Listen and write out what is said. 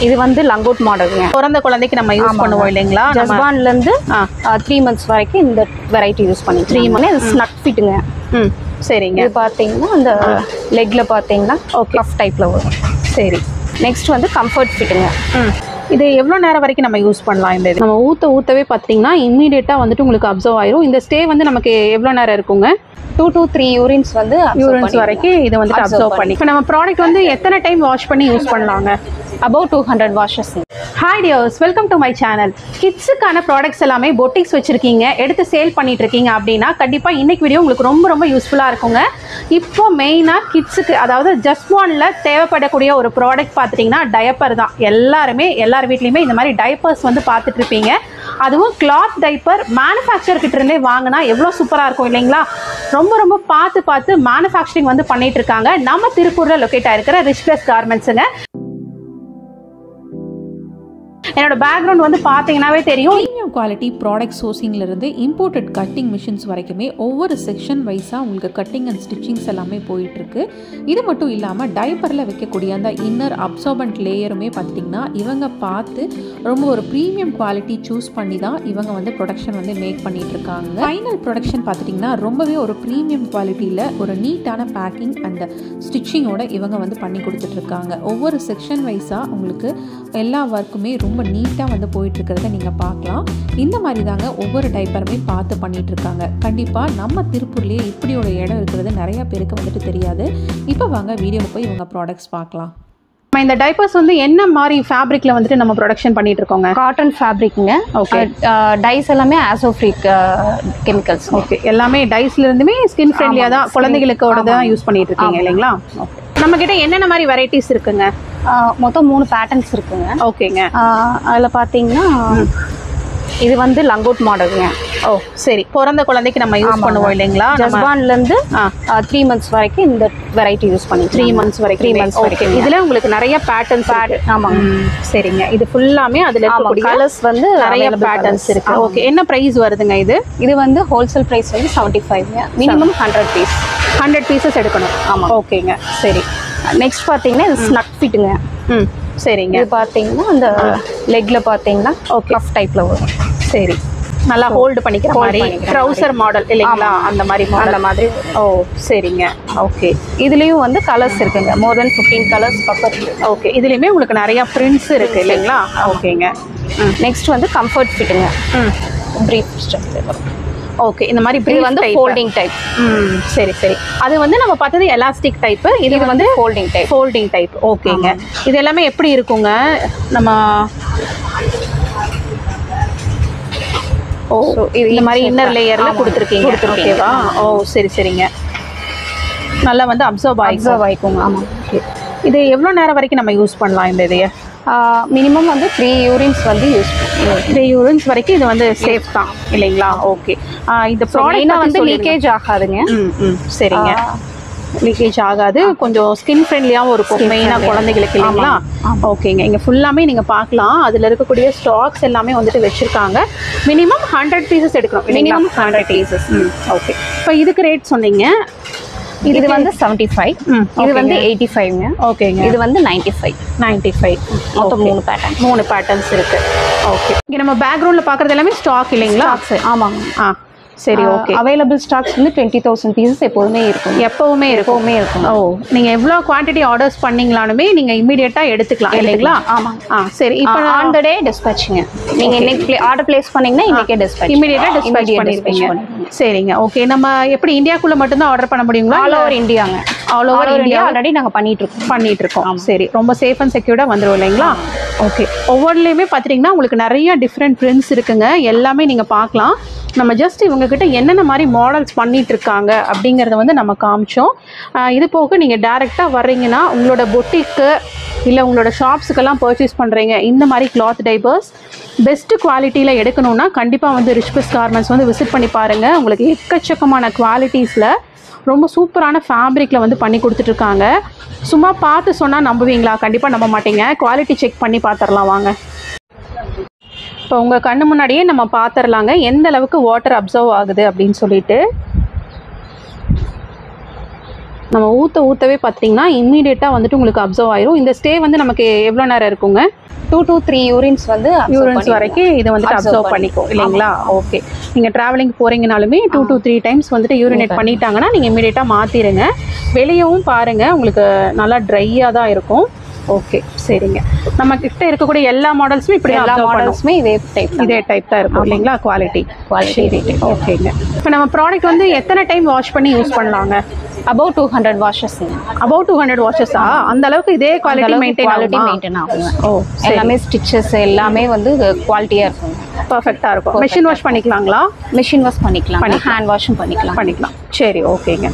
இது வந்து லங்கோட் மாடலுங்க. பிறந்த குழந்தைக்கு நம்ம யூஸ் பண்ணுவோம் இல்லைங்களா? ஜஸ்பான்ல இருந்து 3 months வரைக்கும் இந்த வெரைட்டி யூஸ் பண்ணி 3 months. இது ஸ்னக் ஃபிட்டுங்க. சரிங்க. இது பார்த்தீங்கன்னா அந்த லெக்ல பார்த்தீங்கன்னா கஃப் டைப்ல வரும். சரி. நெக்ஸ்ட் வந்து கம்ஃபர்ட் ஃபிட்டுங்க. இது எவ்வளோ நேரம் வரைக்கும் நம்ம யூஸ் பண்ணலாம்? இந்த இது நம்ம ஊற்றவே பார்த்தீங்கன்னா இம்மீடியட்டாக வந்துட்டு உங்களுக்கு அப்சர்வ் ஆயிரும். இந்த ஸ்டே வந்து நமக்கு எவ்வளோ நேரம் இருக்குங்க? 2 to 3 urines வந்து வரைக்கும் இது வந்து அப்சர்வ் பண்ணி. இப்போ நம்ம ப்ராடக்ட் வந்து எத்தனை டைம் வாஷ் பண்ணி யூஸ் பண்ணலாங்க? about 200 washes. Hi dears, welcome to my channel. கிட்ஸுக்கான ப்ராடக்ட்ஸ் எல்லாமே பொட்டிக்ஸ் வச்சுருக்கீங்க, எடுத்து சேல் பண்ணிட்டு இருக்கீங்க அப்படின்னா கண்டிப்பாக இன்னைக்கு வீடியோ உங்களுக்கு ரொம்ப யூஸ்ஃபுல்லாக இருக்குங்க. இப்போ மெயினாக கிட்ஸுக்கு, அதாவது ஜஸ்பானில் தேவைப்படக்கூடிய ஒரு ப்ராடக்ட் பார்த்துட்டிங்கன்னா டயப்பர் தான். எல்லார் வீட்லேயுமே இந்த மாதிரி டைப்பர்ஸ் வந்து பார்த்துட்டு இருப்பீங்க. அதுவும் கிளாத் டைப்பர் மேனுஃபேக்சர்கிட்ட இருந்தே வாங்கினா எவ்வளோ சூப்பராக இருக்கும் இல்லைங்களா? ரொம்ப பார்த்து மேனுஃபேக்சரிங் வந்து பண்ணிட்டு இருக்காங்க. நம்ம திருப்பூரில் லொக்கேட் ஆகிருக்கிற ரிச் பிளஸ் கார்மெண்ட்ஸுங்க. என்னோட பேக்ரவுண்ட் வந்து பார்த்தீங்கன்னாவே தெரியும். ப்ரீமியம் குவாலிட்டி ப்ராடக்ட் சோர்சிங்லேருந்து இம்போர்ட்டட் கட்டிங் மிஷின்ஸ் வரைக்குமே ஒவ்வொரு செக்ஷன் வைஸாக உங்களுக்கு கட்டிங் அண்ட் ஸ்டிச்சிங்ஸ் எல்லாமே போயிட்டுருக்கு. இது மட்டும் இல்லாமல் டைப்பரில் வைக்கக்கூடிய அந்த இன்னர் அப்சார்பன்ட் லேயருமே பார்த்திங்கன்னா இவங்க பார்த்து ரொம்ப ஒரு ப்ரீமியம் குவாலிட்டி சூஸ் பண்ணி தான் இவங்க வந்து ப்ரொடக்ஷன் வந்து மேக் பண்ணிகிட்ருக்காங்க. ஃபைனல் ப்ரொடக்ஷன் பார்த்துட்டிங்கன்னா ரொம்பவே ஒரு ப்ரீமியம் குவாலிட்டியில் ஒரு நீட்டான பேக்கிங் அண்ட் ஸ்டிச்சிங்கோட இவங்க வந்து பண்ணி கொடுத்துட்ருக்காங்க. ஒவ்வொரு செக்ஷன் வைஸாக உங்களுக்கு எல்லா ஒர்க்குமே ரொம்ப நீட்டாக வந்து போயிட்டுருக்கிறத நீங்கள் பார்க்கலாம். இந்த மாதிரி தாங்க ஒவ்வொரு டைப்பருமே பார்த்து பண்ணிகிட்ருக்காங்க. கண்டிப்பாக நம்ம திருப்பூர்லேயே இப்படி ஒரு இடம் இருக்கிறது நிறையா பேருக்கு வந்துட்டு தெரியாது. இப்போ வாங்க வீடியோவில் போய் இவங்க ப்ராடக்ட்ஸ் பார்க்கலாம். இந்த டைப்பர்ஸ் வந்து என்ன மாதிரி ஃபேப்ரிக்ல வந்துட்டு நம்ம ப்ரொடக்ஷன் பண்ணிட்டு இருக்கோங்க? காட்டன் ஃபேப்ரிக்ங்க. ஓகே. டைஸ் எல்லாமே ஆசோஃப்ரீக் கெமிக்கல்ஸ். ஓகே. எல்லாமே டைஸ்ல இருந்துமே ஸ்கின் ஃப்ரெண்ட்லியா தான் குழந்தைகளுக்கோட தான் யூஸ் பண்ணிட்டு இருக்கீங்க இல்லைங்களா? ஓகே. நம்ம கிட்ட என்னென்ன மாதிரி வெரைட்டிஸ் இருக்குங்க? மொத்தம் 3 பேட்டர்ன்ஸ் இருக்குங்க. ஓகேங்க. அதில் பார்த்தீங்கன்னா இது வந்து லங்கோட் மாடலுங்க. ஓ சரி. பிறந்த குழந்தைக்கு நம்ம யூஸ் பண்ணுவோம் இல்லைங்களா? ஜஸ்பான்ல இருந்து 3 months வரைக்கும் இந்த வெரைட்டி யூஸ் பண்ணி 3 months வரைக்கும். இதுல உங்களுக்கு நிறைய பேட்டர்ன்ஸ். ஆமாங்க. சரிங்க. இது ஃபுல்லாமே அதுல இருக்கக்கூடிய கலர்ஸ் வந்து நிறைய பேட்டர்ன்ஸ் இருக்கு. ஓகே. என்ன பிரைஸ் வருதுங்க இது? இது வந்து ஹோல்சேல் பிரைஸ் வந்து 75ங்க. Minimum 100 piece. 100 பீசஸ் எடுக்கணும். ஆமாம். ஓகேங்க. சரி. நெக்ஸ்ட் பார்த்தீங்கன்னா இது ஸ்னக் ஃபிட்டுங்க. சரிங்க. இது பார்த்தீங்கன்னா அந்த லெக்ல பார்த்தீங்கன்னா கஃப் டைப்ல வரும். சரி. நல்லா ஹோல்டு பண்ணிக்கிற மாதிரி ட்ரவுசர் மாடல் இல்லைங்களா? அந்த மாதிரி. ஓ சரிங்க. ஓகே. இதுலேயும் வந்து கலர்ஸ் இருக்குங்க. மோர் தென் 15 கலர்ஸ் பக்கம் இருக்கு. ஓகே. இதுலேயுமே உங்களுக்கு நிறைய பிரிண்ட்ஸ் இருக்கு இல்லைங்களா? ஓகேங்க. நெக்ஸ்ட் வந்து கம்ஃபர்ட் ஃபிட்டுங்க. Brief structure. ஓகே. இந்த மாதிரி இது வந்து ஃபோல்டிங் டைப். சரி. அது வந்து நம்ம பார்த்தது எலாஸ்டிக் டைப். இது வந்து ஃபோல்டிங் டைப். ஓகேங்க. இது எல்லாமே எப்படி இருக்குங்க? நம்ம இந்த மாதிரி இன்னர் லேயர்ல கொடுத்துருக்கீங்க. ஓகேவா? ஓ சரிங்க. நல்லா வந்து அப்சர்வ் ஆயிக்குங்க. ஆமாம். இது எவ்வளோ நேரம் வரைக்கும் நம்ம யூஸ் பண்ணலாம் இந்த இதைய? மினிமம் வந்து 3 urines வந்து யூஸ் பண்ணுவோம். 3 urines வரைக்கும் இது வந்து சேஃப் தான் இல்லைங்களா? ஓகே. இந்த ப்ராடக்ட் வந்து லீக்கேஜ் ஆகாதுங்க. சரிங்க. லீக்கேஜ் ஆகாது. கொஞ்சம் ஸ்கின் ஃப்ரெண்ட்லியாகவும் இருக்கும் மெயினாக குழந்தைகளுக்கு இல்லைங்களா? ஓகேங்க. இங்கே ஃபுல்லாமே நீங்கள் பார்க்கலாம். அதில் இருக்கக்கூடிய ஸ்டாக்ஸ் எல்லாமே வந்துட்டு வச்சுருக்காங்க. மினிமம் 100 பீசஸ் எடுக்கணும். Minimum 100 pieces. ஓகே. இப்போ இதுக்கு ரேட் சொன்னீங்க. இது வந்து 75. இது வந்து 85ங்க. ஓகேங்க. இது வந்து 95. மொத்தம் 3 பேட்டர்ன்ஸ் இருக்கு. ஓகே. இங்கே நம்ம பேக்ரவுண்டில் பார்க்குறது எல்லாமே ஸ்டாக் இல்லைங்களா? ஆமாங்க. சரி. ஓகே. அவைலபிள் ஸ்டாக்ஸ் வந்து 20,000 பீசஸ் எப்போதுமே இருக்கும். எப்பவுமே இருக்கும். ஓ நீங்கள் எவ்வளோ குவான்டிட்டி ஆர்டர்ஸ் பண்ணீங்களானுமே நீங்கள் இமீடியட்டாக எடுத்துக்கலாம் இல்லைங்களா? ஆமாங்க. சரி. இப்போ ஆன் த டே டிஸ்பேச்சுங்க. நீங்கள் இன்னைக்கு ஆர்டர் பிளேஸ் பண்ணீங்கன்னா இன்னைக்கே டிஸ்பேச் இமீடியட்டாக டிஸ்பேச் பண்ணிருப்பீங்க. சரிங்க. ஓகே. நம்ம எப்படி இந்தியாக்குள்ளே மட்டும்தான் ஆர்டர் பண்ண முடியுங்களா? ஆல் ஓவர் இந்தியாங்க. ஆல் ஓவர் இந்தியா ஆல்ரெடி நாங்கள் பண்ணிட்டு இருக்கோம். சரி. ரொம்ப சேஃப் அண்ட் செக்யூர்டாக வந்துடும் இல்லைங்களா? ஓகே. ஒவ்வொன்றுலையுமே பார்த்துட்டிங்கன்னா உங்களுக்கு நிறைய டிஃப்ரெண்ட் பிரிண்ட்ஸ் இருக்குங்க. எல்லாமே நீங்கள் பார்க்கலாம். நம்ம ஜஸ்ட் இவங்ககிட்ட என்னென்ன மாதிரி மாடல்ஸ் பண்ணிட்டு இருக்காங்க அப்படிங்கிறத வந்து நம்ம காமிச்சோம். இது போக நீங்கள் டைரெக்டாக வர்றீங்கன்னா உங்களோட பொட்டிக்கு இல்லை உங்களோட ஷாப்ஸுக்கெல்லாம் பர்ச்சேஸ் பண்ணுறீங்க, இந்த மாதிரி கிளாத் டைப்பர்ஸ் பெஸ்ட்டு குவாலிட்டியில் எடுக்கணும்னா கண்டிப்பாக வந்து ரிச் பிளஸ் கார்மெண்ட்ஸ் வந்து விசிட் பண்ணி பாருங்கள். உங்களுக்கு எக்கச்சக்கமான குவாலிட்டிஸில் ரொம்ப சூப்பரான ஃபேப்ரிக்கில் வந்து பண்ணி கொடுத்துட்ருக்காங்க. சும்மா பார்த்து சொன்னால் நம்புவீங்களா? கண்டிப்பாக நம்ப மாட்டீங்க. குவாலிட்டி செக் பண்ணி பார்த்துடலாம் வாங்க. இப்போ உங்கள் கண்ணு முன்னாடியே நம்ம பார்த்துடலாங்க எந்த அளவுக்கு வாட்டர் அப்சர்வ் ஆகுது அப்படின்னு சொல்லிட்டு. நம்ம ஊற்றவே பார்த்தீங்கன்னா இம்மீடியட்டாக வந்துட்டு உங்களுக்கு அப்சர்வ் ஆயிரும். இந்த ஸ்டே வந்து நமக்கு எவ்வளோ நேரம் இருக்குங்க? 2 to 3 யூரின்ஸ் வந்து யூரின்ஸ் வரைக்கும் இதை வந்துட்டு அப்சர்வ் பண்ணிக்கும் இல்லைங்களா? ஓகே. நீங்கள் ட்ராவலிங் போகிறீங்கனாலுமே 2 to 3 டைம்ஸ் வந்துட்டு யூரினேட் பண்ணிட்டாங்கன்னா நீங்கள் இம்மீடியட்டாக மாற்றிடுங்க. வெளியவும் பாருங்கள், உங்களுக்கு நல்லா ட்ரையாக தான் இருக்கும். ஓகே, சரிங்க. நம்ம கிட்ட இருக்கக்கூடிய எல்லா மாடல்ஸுமே இப்படி எல்லா மாடல்ஸுமே இதே டைப் தான் இருக்கும் இல்லைங்களா? குவாலிட்டி. ஓகேங்க. இப்போ நம்ம ப்ராடக்ட் வந்து எத்தனை டைம் வாஷ் பண்ணி யூஸ் பண்ணலாங்க? above 200 washes. above 200 washes-ஆ? அந்த அளவுக்கு இதே குவாலிட்டி மெயின்டைன் ஆகும். ஓ, எல்லாமே ஸ்டிச்சஸ் எல்லாமே வந்து குவாலிட்டியா இருக்கும், பெர்ஃபெக்ட்டா இருக்கும். மெஷின் வாஷ் பண்ணிக்கலாங்களா? மெஷின் வாஷ் பண்ணிக்கலாம், ஹேண்ட் வாஷும் பண்ணிக்கலாம். சரி, ஓகேங்க.